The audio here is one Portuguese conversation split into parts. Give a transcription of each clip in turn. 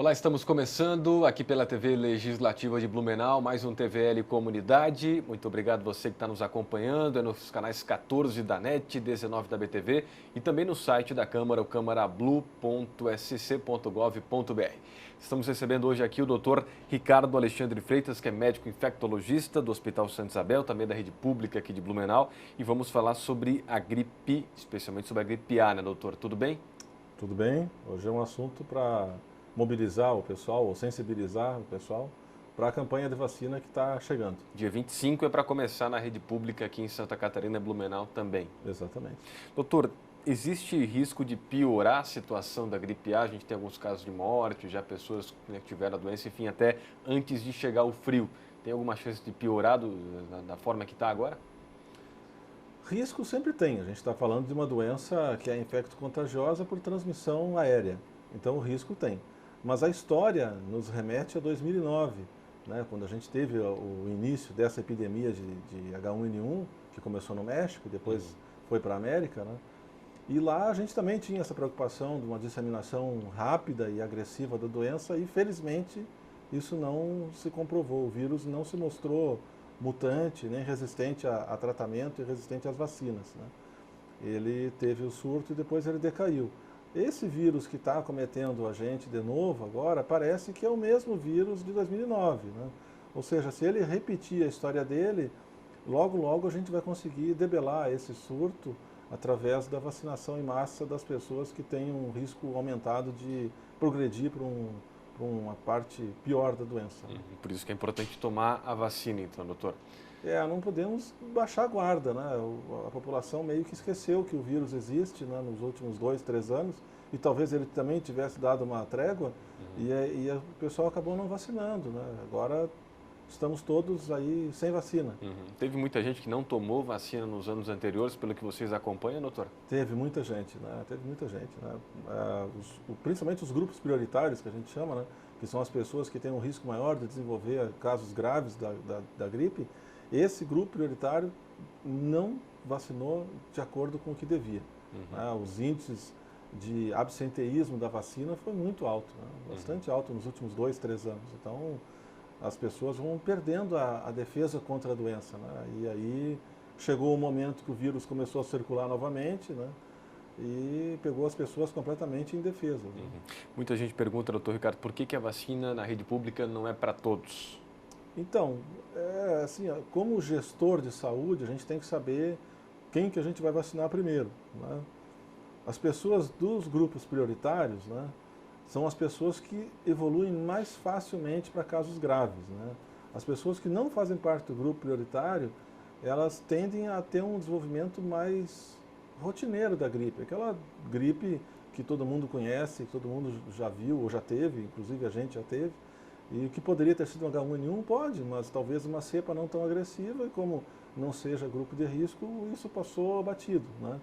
Olá, estamos começando aqui pela TV Legislativa de Blumenau, mais um TVL Comunidade. Muito obrigado você que está nos acompanhando, é nos canais 14 da NET, 19 da BTV e também no site da Câmara, o câmarablu.sc.gov.br. Estamos recebendo hoje aqui o Dr. Ricardo Alexandre Freitas, que é médico infectologista do Hospital Santa Isabel, também da rede pública aqui de Blumenau, e vamos falar sobre a gripe, especialmente sobre a gripe A, né, doutor? Tudo bem? Tudo bem? Hoje é um assunto para mobilizar o pessoal, ou sensibilizar o pessoal para a campanha de vacina que está chegando. Dia 25 é para começar na rede pública aqui em Santa Catarina e Blumenau também. Exatamente. Doutor, existe risco de piorar a situação da gripe A? A gente tem alguns casos de morte, já pessoas que tiveram a doença, enfim, até antes de chegar o frio. Tem alguma chance de piorar da forma que está agora? Risco sempre tem. A gente está falando de uma doença que é infecto-contagiosa por transmissão aérea. Então o risco tem. Mas a história nos remete a 2009, né, quando a gente teve o início dessa epidemia de H1N1, que começou no México, depois foi para a América, né? E lá a gente também tinha essa preocupação de uma disseminação rápida e agressiva da doença e felizmente isso não se comprovou. O vírus não se mostrou mutante, nem resistente a tratamento e resistente às vacinas, né? Ele teve o surto e depois ele decaiu. Esse vírus que está acometendo a gente de novo agora, parece que é o mesmo vírus de 2009, né? Ou seja, se ele repetir a história dele, logo, logo a gente vai conseguir debelar esse surto através da vacinação em massa das pessoas que têm um risco aumentado de progredir para uma parte pior da doença. Por isso que é importante tomar a vacina, então, doutor. Não podemos baixar a guarda, né? A população meio que esqueceu que o vírus existe, né, nos últimos 2, 3 anos, e talvez ele também tivesse dado uma trégua, e o pessoal acabou não vacinando, né? Agora estamos todos aí sem vacina. Teve muita gente que não tomou vacina nos anos anteriores, pelo que vocês acompanham, doutor? Teve muita gente, né? Teve muita gente, né? Principalmente os grupos prioritários, que a gente chama, né? Que são as pessoas que têm um risco maior de desenvolver casos graves da gripe. Esse grupo prioritário não vacinou de acordo com o que devia. Né? Os índices de absenteísmo da vacina foi muito alto, né? Bastante alto nos últimos 2, 3 anos. Então, as pessoas vão perdendo a defesa contra a doença, né? E aí chegou o momento que o vírus começou a circular novamente, né? E pegou as pessoas completamente indefesas. Né? Muita gente pergunta, doutor Ricardo, por que a vacina na rede pública não é para todos? Então, assim, como gestor de saúde, a gente tem que saber quem que a gente vai vacinar primeiro, né? As pessoas dos grupos prioritários, né, são as pessoas que evoluem mais facilmente para casos graves, né? As pessoas que não fazem parte do grupo prioritário, elas tendem a ter um desenvolvimento mais rotineiro da gripe, aquela gripe que todo mundo conhece, que todo mundo já viu ou já teve, inclusive a gente já teve, e que poderia ter sido um H1N1, pode, mas talvez uma cepa não tão agressiva, e como não seja grupo de risco, isso passou abatido, né?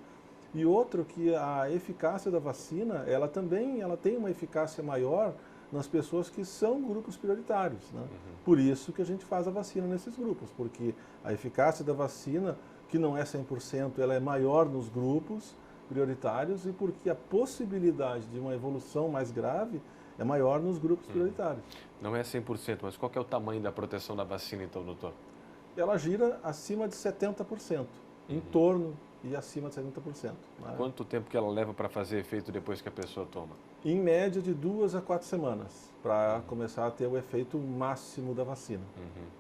E outro que a eficácia da vacina, ela tem uma eficácia maior nas pessoas que são grupos prioritários, né? Por isso que a gente faz a vacina nesses grupos, porque a eficácia da vacina, que não é 100%, ela é maior nos grupos prioritários e porque a possibilidade de uma evolução mais grave é maior nos grupos prioritários. Não é 100%, mas qual que é o tamanho da proteção da vacina, então, doutor? Ela gira acima de 70%, em torno e acima de 70%. Né? Quanto tempo que ela leva para fazer efeito depois que a pessoa toma? Em média de 2 a 4 semanas, para começar a ter o efeito máximo da vacina.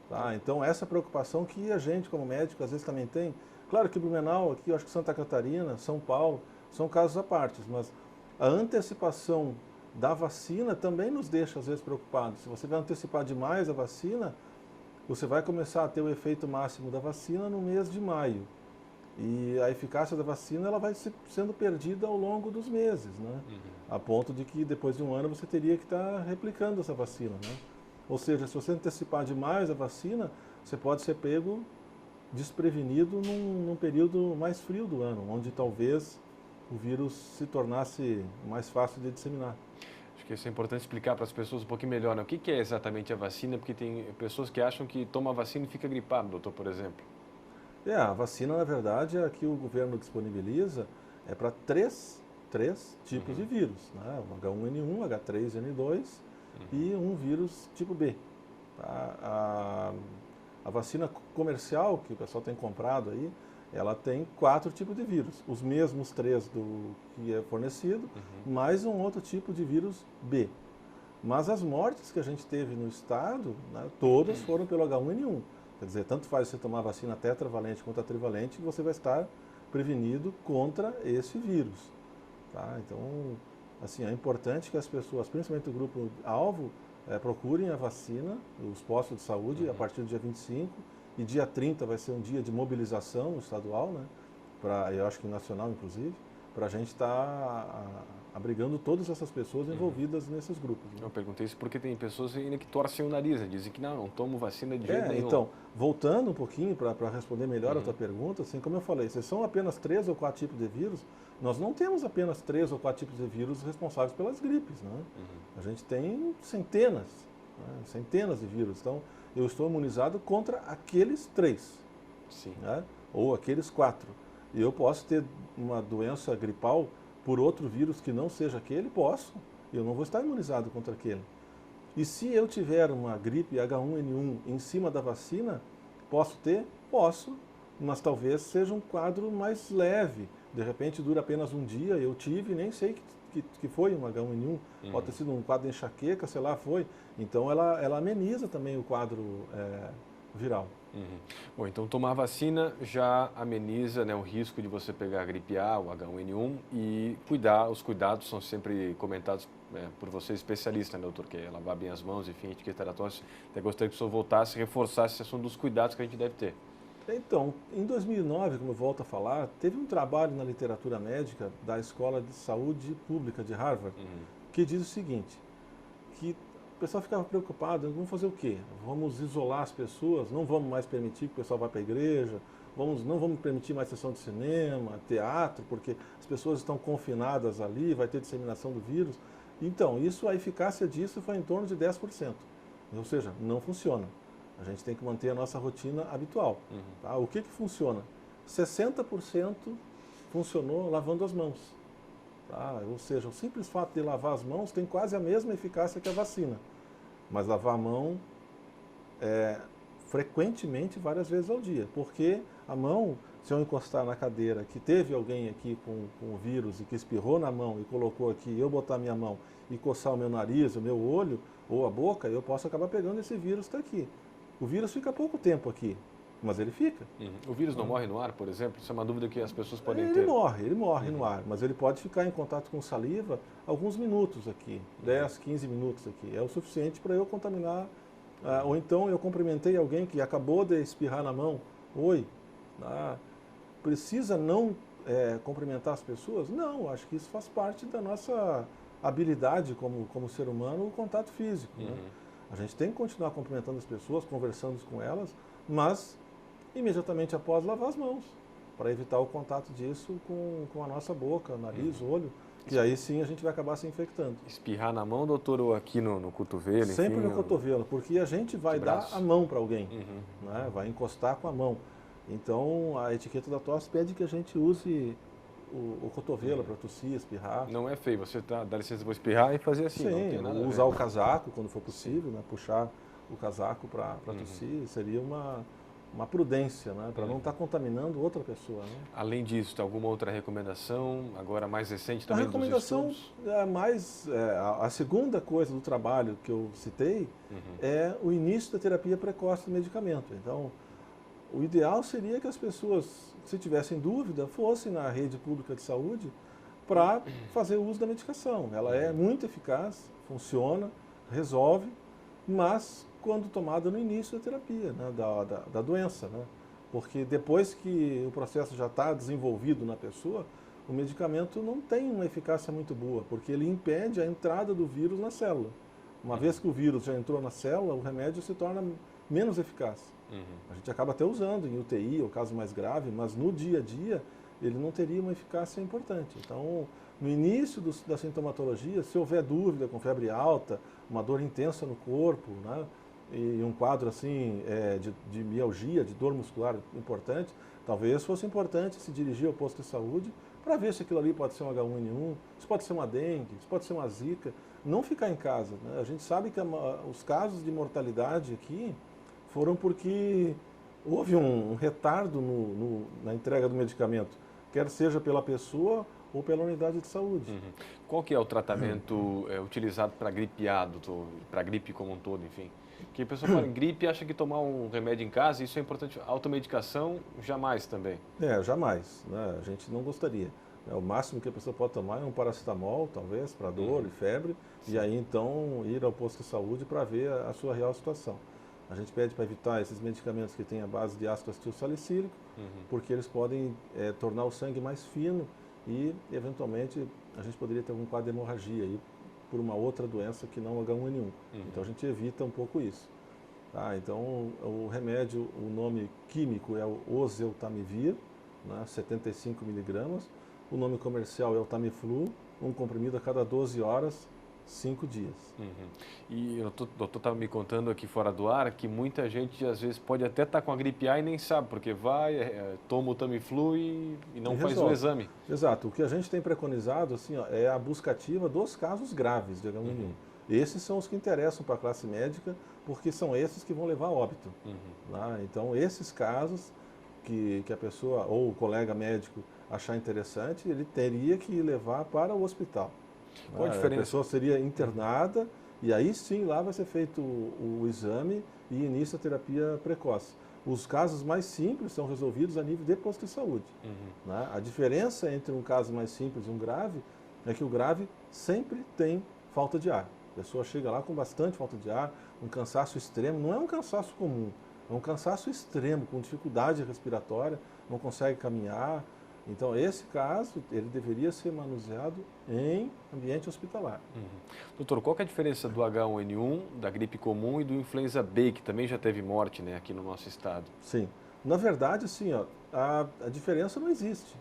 Tá? Então essa preocupação que a gente como médico às vezes também tem, claro que Blumenau, aqui eu acho que Santa Catarina, São Paulo, são casos à parte, mas a antecipação da vacina também nos deixa às vezes preocupados. Se você vai antecipar demais a vacina, você vai começar a ter o efeito máximo da vacina no mês de maio. E a eficácia da vacina ela vai sendo perdida ao longo dos meses, né? A ponto de que depois de um ano você teria que estar replicando essa vacina, né? Ou seja, se você antecipar demais a vacina, você pode ser pego desprevenido num período mais frio do ano, onde talvez o vírus se tornasse mais fácil de disseminar. Acho que isso é importante explicar para as pessoas um pouquinho melhor, né? O que é exatamente a vacina? Porque tem pessoas que acham que toma a vacina e fica gripado, doutor, por exemplo. A vacina, na verdade, é a que o governo disponibiliza é para três tipos de vírus, né? O H1N1, H3N2 e um vírus tipo B. Tá? A vacina comercial que o pessoal tem comprado aí, ela tem 4 tipos de vírus. Os mesmos 3 do que é fornecido, mais um outro tipo de vírus B. Mas as mortes que a gente teve no estado, né, todas foram pelo H1N1. Quer dizer, tanto faz você tomar vacina tetravalente quanto a trivalente, você vai estar prevenido contra esse vírus. Tá? Então, assim, é importante que as pessoas, principalmente o grupo-alvo, procurem a vacina, os postos de saúde, a partir do dia 25, e dia 30 vai ser um dia de mobilização estadual, né, eu acho que nacional, inclusive, para a gente estar abrigando todas essas pessoas envolvidas nesses grupos. Né? Eu perguntei isso porque tem pessoas ainda que torcem o nariz, né? Dizem que não tomo vacina de jeito nenhum. Então, voltando um pouquinho para responder melhor a tua pergunta, assim, como eu falei, se são apenas 3 ou 4 tipos de vírus, nós não temos apenas 3 ou 4 tipos de vírus responsáveis pelas gripes. Né? A gente tem centenas, né? Centenas de vírus. Então, eu estou imunizado contra aqueles 3, né? Ou aqueles 4. E eu posso ter uma doença gripal por outro vírus que não seja aquele, posso. Eu não vou estar imunizado contra aquele. E se eu tiver uma gripe H1N1 em cima da vacina, posso ter? Posso, mas talvez seja um quadro mais leve. De repente dura apenas um dia, eu tive, nem sei que foi um H1N1, pode ter sido um quadro de enxaqueca, sei lá, foi. Então ela ameniza também o quadro viral. Bom, então tomar vacina já ameniza, né, o risco de você pegar a gripe A, o H1N1, e os cuidados são sempre comentados por você, especialista, né, doutor, que é lavar bem as mãos, enfim, etiqueta da tosse. Até gostaria que o senhor voltasse e reforçasse esse assunto dos cuidados que a gente deve ter. Então, em 2009, como eu volto a falar, teve um trabalho na literatura médica da Escola de Saúde Pública de Harvard, que diz o seguinte, que o pessoal ficava preocupado, vamos fazer o quê? Vamos isolar as pessoas, não vamos mais permitir que o pessoal vá para a igreja, não vamos permitir mais sessão de cinema, teatro, porque as pessoas estão confinadas ali, vai ter disseminação do vírus. Então, a eficácia disso foi em torno de 10%. Ou seja, não funciona. A gente tem que manter a nossa rotina habitual. Tá? O que funciona? 60% funcionou lavando as mãos. Tá? Ou seja, o simples fato de lavar as mãos tem quase a mesma eficácia que a vacina. Mas lavar a mão frequentemente, várias vezes ao dia. Porque a mão, se eu encostar na cadeira que teve alguém aqui com o vírus e que espirrou na mão e colocou aqui, eu botar minha mão e coçar o meu nariz, o meu olho ou a boca, eu posso acabar pegando esse vírus que está aqui. O vírus fica pouco tempo aqui, mas ele fica. O vírus não morre no ar, por exemplo? Isso é uma dúvida que as pessoas podem ter. Ele morre no ar, mas ele pode ficar em contato com saliva alguns minutos aqui, 10, 15 minutos aqui. É o suficiente para eu contaminar. Ou então eu cumprimentei alguém que acabou de espirrar na mão. Oi. Precisa não cumprimentar as pessoas? Não, acho que isso faz parte da nossa habilidade como ser humano, o contato físico. Né? A gente tem que continuar cumprimentando as pessoas, conversando com elas, mas imediatamente após lavar as mãos, para evitar o contato disso com a nossa boca, nariz, olho, que aí sim a gente vai acabar se infectando. Espirrar na mão, doutor, ou aqui no cotovelo? Sempre no cotovelo, porque a gente vai dar a mão para alguém, né? Vai encostar com a mão. Então a etiqueta da tosse pede que a gente use o cotovelo para tossir, espirrar. Não é feio, você dá licença, vou espirrar e fazer assim. Sim, não tem nada usar o casaco quando for possível, né? Puxar o casaco para tossir, seria uma prudência, né? Para não estar contaminando outra pessoa. Né? Além disso, tem alguma outra recomendação, agora mais recente também dos recomendação estudos? A segunda coisa do trabalho que eu citei é o início da terapia precoce do medicamento. Então, o ideal seria que as pessoas, se tivessem dúvida, fossem na rede pública de saúde para fazer uso da medicação. Ela é muito eficaz, funciona, resolve, mas quando tomada no início da terapia, né, da doença. Né? Porque depois que o processo já está desenvolvido na pessoa, o medicamento não tem uma eficácia muito boa, porque ele impede a entrada do vírus na célula. Uma vez que o vírus já entrou na célula, o remédio se torna menos eficaz. A gente acaba até usando em UTI, ou caso mais grave, mas no dia a dia ele não teria uma eficácia importante. Então, no início da sintomatologia, se houver dúvida com febre alta, uma dor intensa no corpo, né, e um quadro assim de mialgia, de dor muscular importante, talvez fosse importante se dirigir ao posto de saúde para ver se aquilo ali pode ser um H1N1, se pode ser uma dengue, se pode ser uma zika. Não ficar em casa, né? A gente sabe que os casos de mortalidade aqui foram porque houve um retardo na entrega do medicamento, quer seja pela pessoa ou pela unidade de saúde. Uhum. Qual que é o tratamento utilizado para gripe A, doutor? Para gripe como um todo, enfim? Porque a pessoa fala em gripe e acha que tomar um remédio em casa, isso é importante. Automedicação, jamais também. Jamais, né? A gente não gostaria. O máximo que a pessoa pode tomar é um paracetamol, talvez, para dor e febre, e aí então ir ao posto de saúde para ver a sua real situação. A gente pede para evitar esses medicamentos que têm a base de ácido acetil salicílico, porque eles podem tornar o sangue mais fino e, eventualmente, a gente poderia ter algum quadro de hemorragia aí por uma outra doença que não o H1N1. Então a gente evita um pouco isso. Tá? Então o remédio, o nome químico é o oseltamivir, né, 75 miligramas. O nome comercial é o Tamiflu, um comprimido a cada 12 horas, 5 dias. E o doutor estava me contando aqui fora do ar que muita gente às vezes pode até estar com a gripe A e nem sabe, porque vai, toma o Tamiflu e não faz o exame. Exato. O que a gente tem preconizado assim, ó, é a busca ativa dos casos graves de H1N1. Esses são os que interessam para a classe médica, porque são esses que vão levar a óbito. Né? Então, esses casos que a pessoa ou o colega médico achar interessante, ele teria que levar para o hospital. Qual a diferença? A pessoa seria internada e aí sim lá vai ser feito o exame e inicia a terapia precoce. Os casos mais simples são resolvidos a nível de posto de saúde. Né? A diferença entre um caso mais simples e um grave é que o grave sempre tem falta de ar. A pessoa chega lá com bastante falta de ar, um cansaço extremo, não é um cansaço comum, é um cansaço extremo, com dificuldade respiratória, não consegue caminhar. Então, esse caso, ele deveria ser manuseado em ambiente hospitalar. Doutor, qual que é a diferença do H1N1, da gripe comum e do influenza B, que também já teve morte, né, aqui no nosso estado? Sim. Na verdade, assim, ó, a diferença não existe.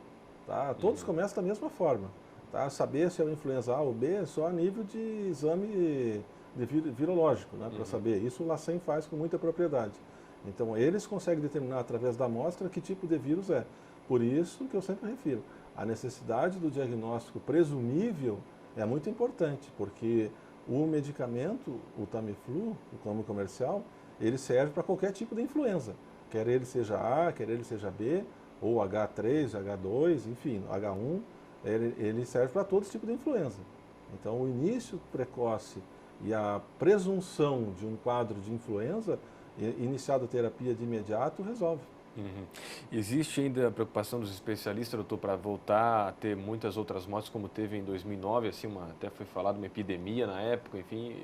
Tá? Todos começam da mesma forma. Tá? Saber se é o influenza A ou B é só a nível de exame virológico, né, para saber. Isso o LACEN faz com muita propriedade. Então, eles conseguem determinar através da amostra que tipo de vírus é. Por isso que eu sempre refiro, a necessidade do diagnóstico presumível é muito importante, porque o medicamento, o Tamiflu, o nome comercial, ele serve para qualquer tipo de influenza, quer ele seja A, quer ele seja B, ou H3, H2, enfim, H1, ele serve para todo tipo de influenza. Então, o início precoce e a presunção de um quadro de influenza, iniciado a terapia de imediato, resolve. Existe ainda a preocupação dos especialistas, doutor, para voltar a ter muitas outras mortes, como teve em 2009, assim, até foi falado uma epidemia na época, enfim,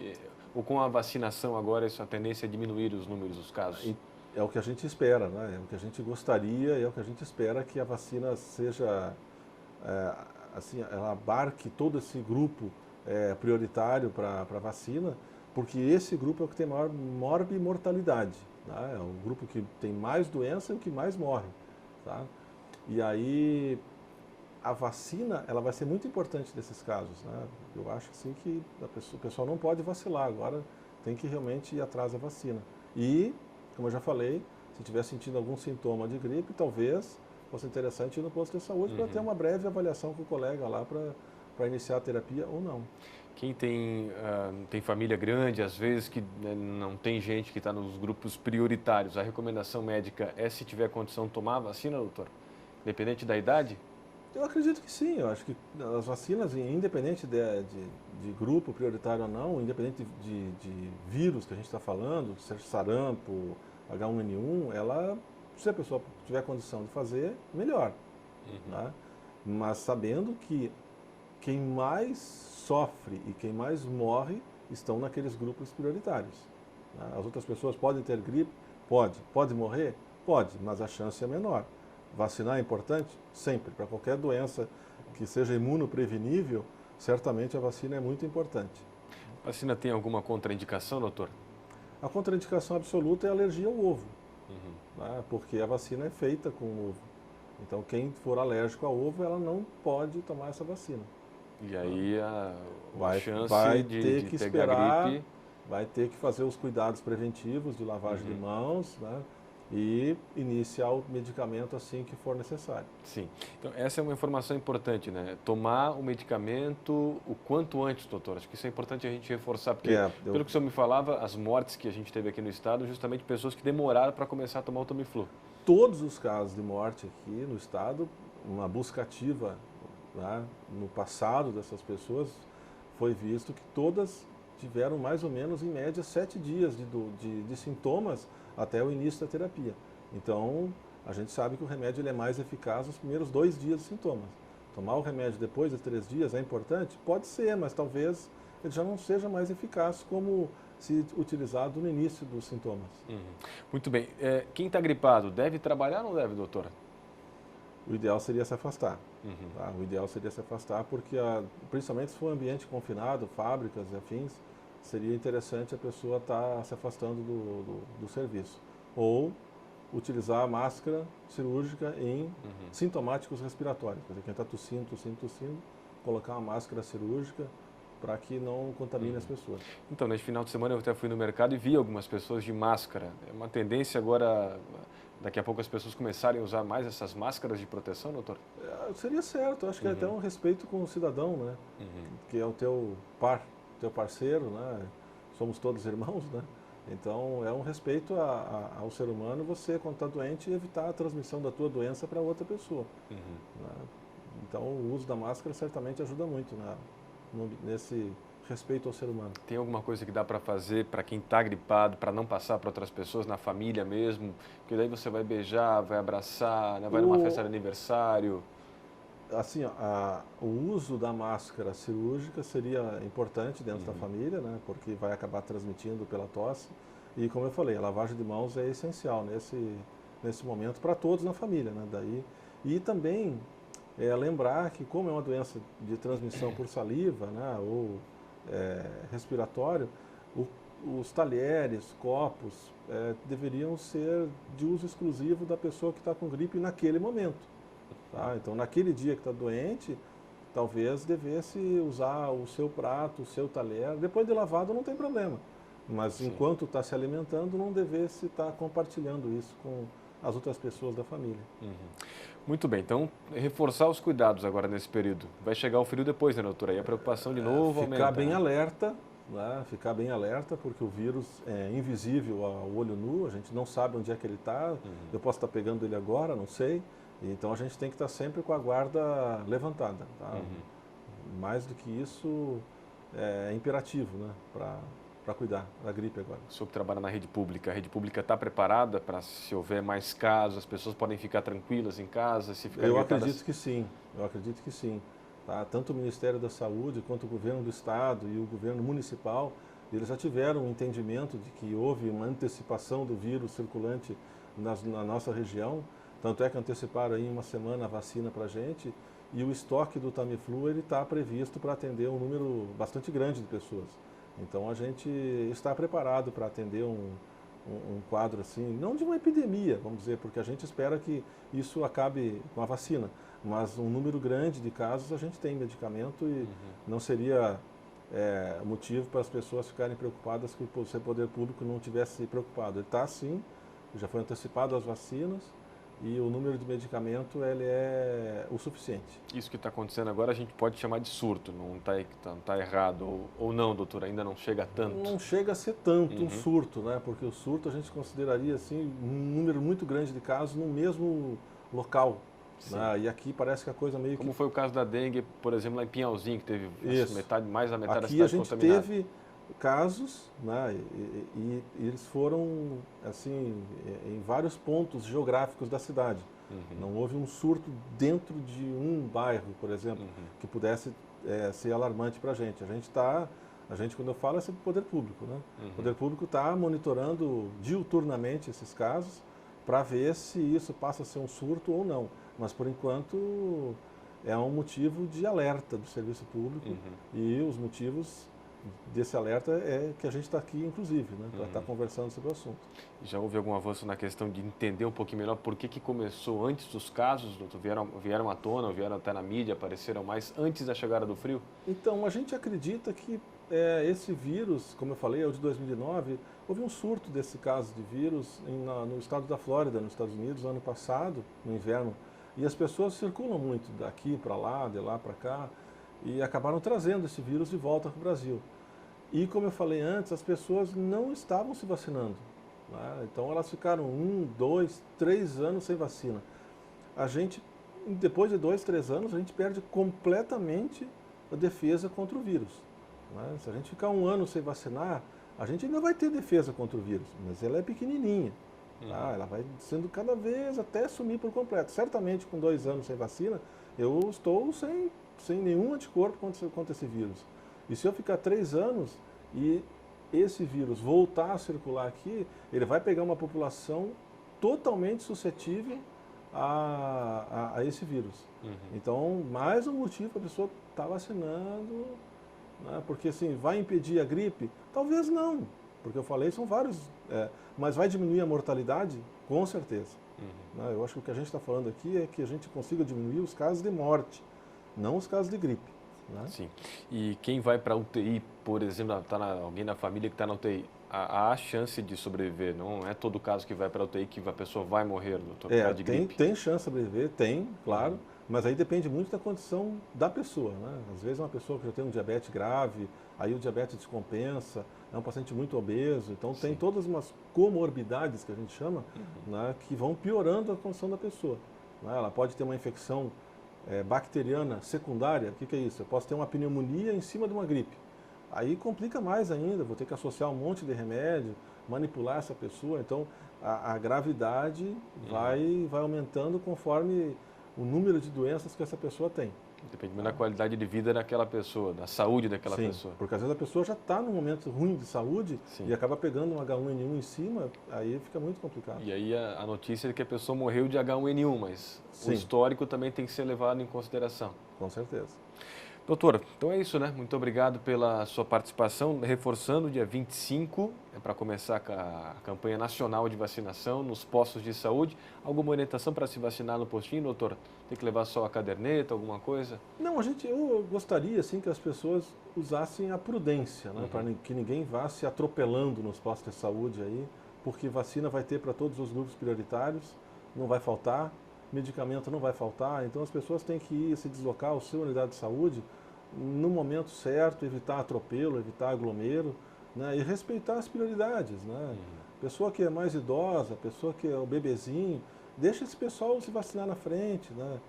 ou com a vacinação agora, a tendência é diminuir os números dos casos? É o que a gente espera, né? É o que a gente gostaria, é o que a gente espera que a vacina seja, assim, ela abarque todo esse grupo prioritário para a vacina, porque esse grupo é o que tem maior morbimortalidade. Tá? É o grupo que tem mais doença e o que mais morre. Tá? E aí, a vacina ela vai ser muito importante nesses casos. Né? Eu acho assim, que o pessoal não pode vacilar, agora tem que realmente ir atrás da vacina. E, como eu já falei, se estiver sentindo algum sintoma de gripe, talvez fosse interessante ir no posto de saúde para ter uma breve avaliação com o colega lá para iniciar a terapia ou não. Quem tem família grande, às vezes que não tem gente que está nos grupos prioritários, a recomendação médica é, se tiver condição, tomar a vacina, doutor? Independente da idade? Eu acredito que sim. Eu acho que as vacinas, independente de grupo prioritário ou não, independente de vírus que a gente está falando, seja sarampo, H1N1, se a pessoa tiver condição de fazer, melhor. Né? Mas sabendo que quem mais sofre e quem mais morre estão naqueles grupos prioritários. As outras pessoas podem ter gripe? Pode. Pode morrer? Pode, mas a chance é menor. Vacinar é importante? Sempre. Para qualquer doença que seja imunoprevenível, certamente a vacina é muito importante. A vacina tem alguma contraindicação, doutor? A contraindicação absoluta é a alergia ao ovo, porque a vacina é feita com ovo. Então, quem for alérgico ao ovo, ela não pode tomar essa vacina. E aí a chance vai de ter que pegar esperar, gripe... vai ter que fazer os cuidados preventivos de lavagem de mãos, né? e iniciar o medicamento assim que for necessário. Sim. Então, essa é uma informação importante, né? Tomar o medicamento o quanto antes, doutor. Acho que isso é importante a gente reforçar, porque, pelo que o senhor me falava, as mortes que a gente teve aqui no estado, justamente pessoas que demoraram para começar a tomar o Tamiflu. Todos os casos de morte aqui no estado, uma busca ativa, né, no passado dessas pessoas, foi visto que todas tiveram mais ou menos, em média, 7 dias de sintomas até o início da terapia. Então, a gente sabe que o remédio ele é mais eficaz nos primeiros 2 dias de sintomas. Tomar o remédio depois de 3 dias é importante? Pode ser, mas talvez ele já não seja mais eficaz como se utilizado no início dos sintomas. Muito bem. Quem está gripado deve trabalhar ou não deve, doutora? O ideal seria se afastar. Tá? O ideal seria se afastar porque, principalmente se for um ambiente confinado, fábricas e afins, seria interessante a pessoa estar se afastando do serviço. Ou utilizar a máscara cirúrgica em sintomáticos respiratórios. Quer dizer, quem está tossindo, colocar uma máscara cirúrgica para que não contamine as pessoas. Então, nesse final de semana eu até fui no mercado e vi algumas pessoas de máscara. É uma tendência agora, daqui a pouco as pessoas começarem a usar mais essas máscaras de proteção, doutor? Seria certo, acho que é até um respeito com o cidadão, né? Que é o teu parceiro, né? Somos todos irmãos, né? Então, é um respeito ao ser humano você, quando está doente, evitar a transmissão da tua doença para outra pessoa. Né? Então, o uso da máscara certamente ajuda muito, né? Nesse respeito ao ser humano. Tem alguma coisa que dá para fazer para quem está gripado, para não passar para outras pessoas, na família mesmo? Porque daí você vai beijar, vai abraçar, né? Vai numa festa de aniversário. Assim, o uso da máscara cirúrgica seria importante dentro da família, né? Porque vai acabar transmitindo pela tosse. E como eu falei, a lavagem de mãos é essencial nesse momento para todos na família, né? E também lembrar que como é uma doença de transmissão por saliva, né? Ou respiratório, os talheres, copos, deveriam ser de uso exclusivo da pessoa que está com gripe naquele momento. Tá? Então, naquele dia que está doente, talvez devesse usar o seu prato, o seu talher. Depois de lavado não tem problema, mas enquanto está se alimentando, não devesse estar compartilhando isso com as outras pessoas da família. Muito bem, então reforçar os cuidados agora nesse período. Vai chegar o frio depois, né, doutora? E a preocupação de novo aumenta. Ficar bem alerta, né? Ficar bem alerta, porque o vírus é invisível ao olho nu, a gente não sabe onde é que ele está. Eu posso estar pegando ele agora, não sei. Então a gente tem que estar sempre com a guarda levantada. Tá? Mais do que isso, é imperativo, né? Para cuidar da gripe agora. O senhor que trabalha na rede pública, a rede pública está preparada para, se houver mais casos, as pessoas podem ficar tranquilas em casa? Se ficar eu acredito que sim, Tá? Tanto o Ministério da Saúde quanto o governo do Estado e o governo municipal, eles já tiveram um entendimento de que houve uma antecipação do vírus circulante na nossa região. Tanto é que anteciparam aí uma semana a vacina para a gente e o estoque do Tamiflu está previsto para atender um número bastante grande de pessoas. Então a gente está preparado para atender um quadro assim, não de uma epidemia, vamos dizer, porque a gente espera que isso acabe com a vacina, mas um número grande de casos a gente tem medicamento e não seria motivo para as pessoas ficarem preocupadas que o poder público não tivesse preocupado. Ele está sim, já foi antecipado as vacinas. E o número de medicamento ele é o suficiente. Isso que está acontecendo agora a gente pode chamar de surto, não está errado ou não, doutor? Ainda não chega a tanto? Não chega a ser tanto um surto, né? Porque o surto a gente consideraria assim um número muito grande de casos no mesmo local. Né? E aqui parece que a coisa meio Como foi o caso da dengue, por exemplo, lá em Pinhalzinho, que teve mais da metade aqui da cidade contaminada. Aqui a gente teve casos, né, e eles foram assim em vários pontos geográficos da cidade. Não houve um surto dentro de um bairro, por exemplo, que pudesse ser alarmante para a gente. A gente quando eu falo é sobre o poder público, né? O poder público está monitorando diuturnamente esses casos para ver se isso passa a ser um surto ou não. Mas por enquanto é um motivo de alerta do serviço público e os motivos desse alerta é que a gente está aqui, inclusive, né, para estar conversando sobre o assunto. Já houve algum avanço na questão de entender um pouquinho melhor por que começou antes dos casos, doutor? Vieram à tona, vieram até na mídia, apareceram mais antes da chegada do frio? Então, a gente acredita que esse vírus, como eu falei, é o de 2009, houve um surto desse caso de vírus no estado da Flórida, nos Estados Unidos, ano passado, no inverno. E as pessoas circulam muito daqui para lá, de lá para cá, e acabaram trazendo esse vírus de volta para o Brasil. E como eu falei antes, as pessoas não estavam se vacinando, né? Então elas ficaram 1, 2, 3 anos sem vacina. A gente, depois de 2, 3 anos, a gente perde completamente a defesa contra o vírus, né? Se a gente ficar 1 ano sem vacinar, a gente ainda vai ter defesa contra o vírus, mas ela é pequenininha. Tá? Ela vai sendo cada vez até sumir por completo. Certamente, com 2 anos sem vacina, eu estou sem nenhum anticorpo contra esse vírus. E se eu ficar 3 anos e esse vírus voltar a circular aqui, ele vai pegar uma população totalmente suscetível a esse vírus. Então, mais um motivo para a pessoa estar vacinando, né? Porque assim, vai impedir a gripe? Talvez não, porque eu falei, são vários, mas vai diminuir a mortalidade? Com certeza. Né? Eu acho que o que a gente está falando aqui é que a gente consiga diminuir os casos de morte, não os casos de gripe. Né? Sim. E quem vai para a UTI, por exemplo, alguém na família que está na UTI, há chance de sobreviver? Não é todo caso que vai para a UTI que a pessoa vai morrer, doutor, por causa de gripe? Tem chance de sobreviver, tem, claro, mas aí depende muito da condição da pessoa. Né? Às vezes é uma pessoa que já tem um diabetes grave, aí o diabetes descompensa, é um paciente muito obeso, então tem todas umas comorbidades que a gente chama, né, que vão piorando a condição da pessoa. Né? Ela pode ter uma infecção bacteriana secundária. O que é isso? Eu posso ter uma pneumonia em cima de uma gripe. Aí complica mais ainda, vou ter que associar um monte de remédio, manipular essa pessoa. Então, a gravidade vai aumentando conforme o número de doenças que essa pessoa tem. Depende muito da qualidade de vida daquela pessoa, da saúde daquela Sim, pessoa. Porque às vezes a pessoa já está num momento ruim de saúde e acaba pegando um H1N1 em cima, aí fica muito complicado. E aí a notícia é que a pessoa morreu de H1N1, mas o histórico também tem que ser levado em consideração. Com certeza. Doutor, então é isso, né? Muito obrigado pela sua participação. Reforçando, dia 25 é para começar a campanha nacional de vacinação nos postos de saúde. Alguma orientação para se vacinar no postinho, doutor? Tem que levar só a caderneta, alguma coisa? Não, eu gostaria assim, que as pessoas usassem a prudência, né? Para que ninguém vá se atropelando nos postos de saúde aí, porque vacina vai ter para todos os grupos prioritários, não vai faltar. Medicamento não vai faltar, então as pessoas têm que ir se deslocar ao seu unidade de saúde no momento certo, evitar atropelo, evitar aglomero, né, e respeitar as prioridades. Né? Pessoa que é mais idosa, pessoa que é o bebezinho, deixa esse pessoal se vacinar na frente, né?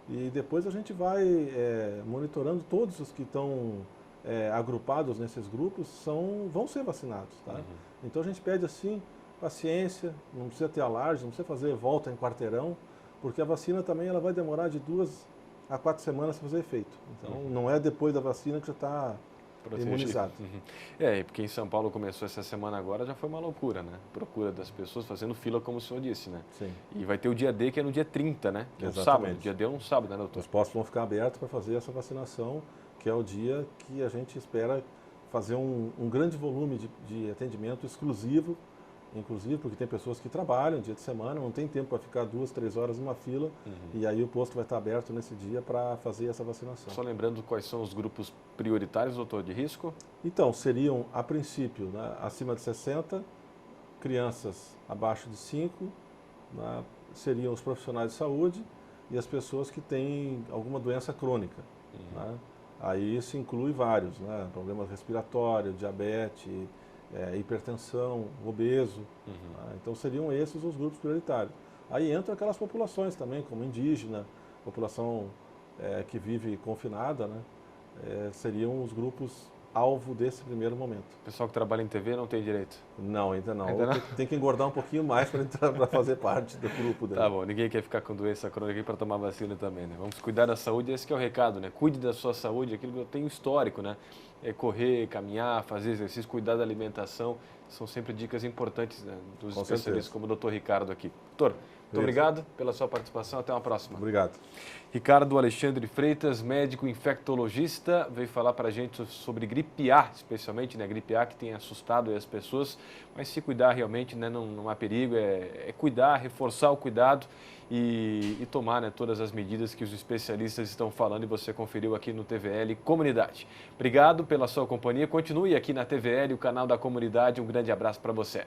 E depois a gente vai monitorando todos os que estão agrupados nesses grupos vão ser vacinados. Tá? Então a gente pede assim, paciência, não precisa ter alarde, não precisa fazer volta em quarteirão, porque a vacina também ela vai demorar de 2 a 4 semanas para fazer efeito. Então, não é depois da vacina que já está imunizado. Porque em São Paulo começou essa semana agora, já foi uma loucura, né? Procura das pessoas fazendo fila, como o senhor disse, né? Sim. E vai ter o dia D, que é no dia 30, né? Que é um Exatamente. sábado. O dia D é um sábado, né, doutor? Os postos vão ficar abertos para fazer essa vacinação, que é o dia que a gente espera fazer um grande volume de atendimento exclusivo, inclusive porque tem pessoas que trabalham dia de semana, não tem tempo para ficar 2, 3 horas numa fila, e aí o posto vai estar aberto nesse dia para fazer essa vacinação. Só lembrando quais são os grupos prioritários, doutor, de risco? Então, seriam, a princípio, né, acima de 60, crianças abaixo de 5, né, seriam os profissionais de saúde e as pessoas que têm alguma doença crônica. Né? Aí isso inclui vários, né, problemas respiratórios, diabetes, hipertensão, obeso. Então seriam esses os grupos prioritários. Aí entram aquelas populações também, como indígena, população que vive confinada, né? Seriam os grupos alvo desse primeiro momento. O pessoal que trabalha em TV não tem direito? Não, ainda não. Tem que engordar um pouquinho mais para fazer parte do grupo dele. Tá bom, ninguém quer ficar com doença crônica para tomar vacina também, né? Vamos cuidar da saúde, esse que é o recado, né? Cuide da sua saúde, aquilo que eu tenho histórico, né? Correr, caminhar, fazer exercício, cuidar da alimentação, são sempre dicas importantes, né, dos especialistas como o doutor Ricardo aqui. Doutor, muito obrigado pela sua participação, até uma próxima. Obrigado. Ricardo Alexandre Freitas, médico infectologista, veio falar para a gente sobre gripe A, especialmente, né, gripe A que tem assustado as pessoas, mas se cuidar realmente, né, não há perigo, é cuidar, reforçar o cuidado e tomar, né, todas as medidas que os especialistas estão falando e você conferiu aqui no TVL Comunidade. Obrigado pela sua companhia. Continue aqui na TVL, o canal da comunidade. Um grande abraço para você.